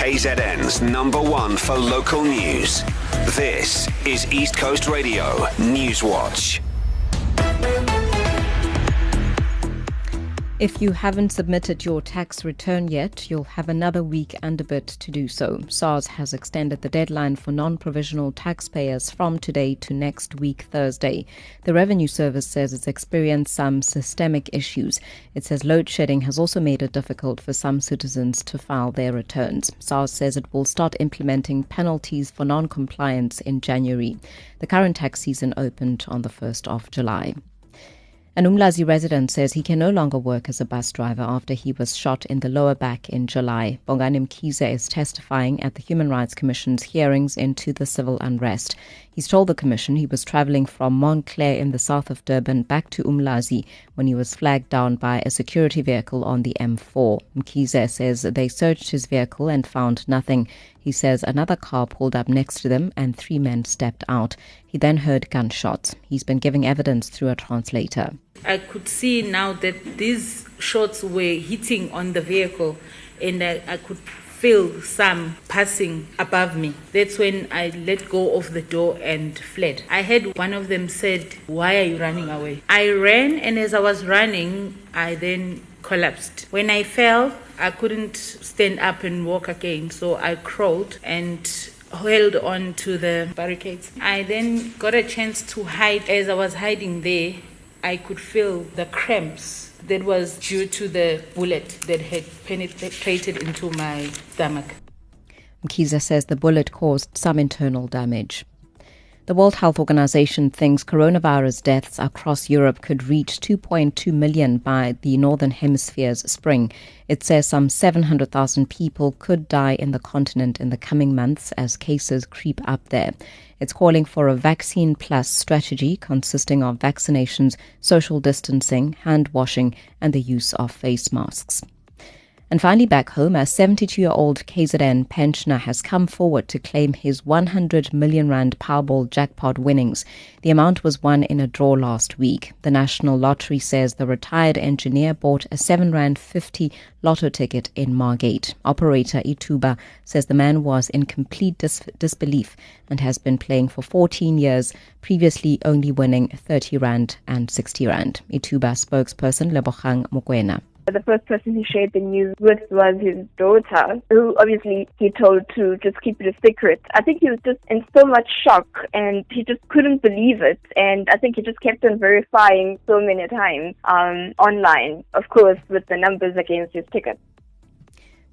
KZN's #1 for local news. This is East Coast Radio News Watch. If you haven't submitted your tax return yet, you'll have another week and a bit to do so. SARS has extended the deadline for non-provisional taxpayers from today to next week, Thursday. The Revenue Service says it's experienced some systemic issues. It says load shedding has also made it difficult for some citizens to file their returns. SARS says it will start implementing penalties for non-compliance in January. The current tax season opened on the 1st of July. An Umlazi resident says he can no longer work as a bus driver after he was shot in the lower back in July. Bongani Mkhize is testifying at the Human Rights Commission's hearings into the civil unrest. He's told the commission he was travelling from Montclair in the south of Durban back to Umlazi when he was flagged down by a security vehicle on the M4. Mkhize says they searched his vehicle and found nothing. He says another car pulled up next to them and 3 men stepped out. He then heard gunshots. He's been giving evidence through a translator. I could see now that these shots were hitting on the vehicle, and I could feel some passing above me. That's when I let go of the door and fled. I heard one of them said, "Why are you running away?" I ran, and as I was running, I then collapsed. When I fell, I couldn't stand up and walk again, so I crawled and held on to the barricades. I then got a chance to hide. As I was hiding there, I could feel the cramps that was due to the bullet that had penetrated into my stomach. Mkhize says the bullet caused some internal damage. The World Health Organization thinks coronavirus deaths across Europe could reach 2.2 million by the Northern Hemisphere's spring. It says some 700,000 people could die in the continent in the coming months as cases creep up there. It's calling for a vaccine plus strategy consisting of vaccinations, social distancing, hand washing, and the use of face masks. And finally back home, a 72-year-old KZN pensioner has come forward to claim his 100 million rand Powerball jackpot winnings. The amount was won in a draw last week. The National Lottery says the retired engineer bought a 7.50 lotto ticket in Margate. Operator Ituba says the man was in complete disbelief and has been playing for 14 years, previously only winning 30 rand and 60 rand. Ituba spokesperson Lebogang Mokoena. The first person he shared the news with was his daughter, who obviously he told to just keep it a secret. I think he was just in so much shock and he just couldn't believe it. And I think he just kept on verifying so many times online, of course, with the numbers against his ticket.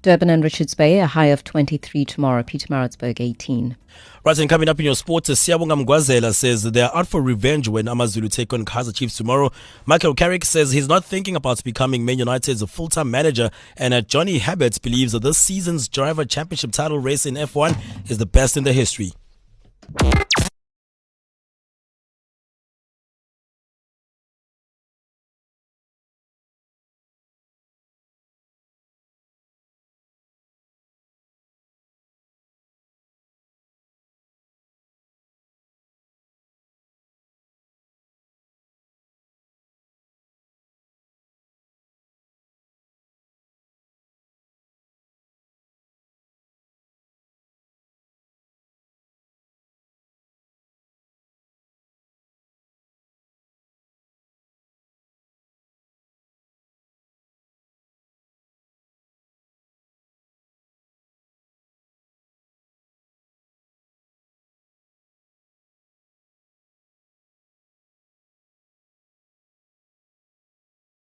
Durban and Richards Bay, a high of 23 tomorrow. Pietermaritzburg, 18. Right, and coming up in your sports, Siyabonga Mgwazela says they are out for revenge when AmaZulu take on Kaizer Chiefs tomorrow. Michael Carrick says he's not thinking about becoming Man United's full-time manager, and Johnny Habert believes that this season's driver championship title race in F1 is the best in the history.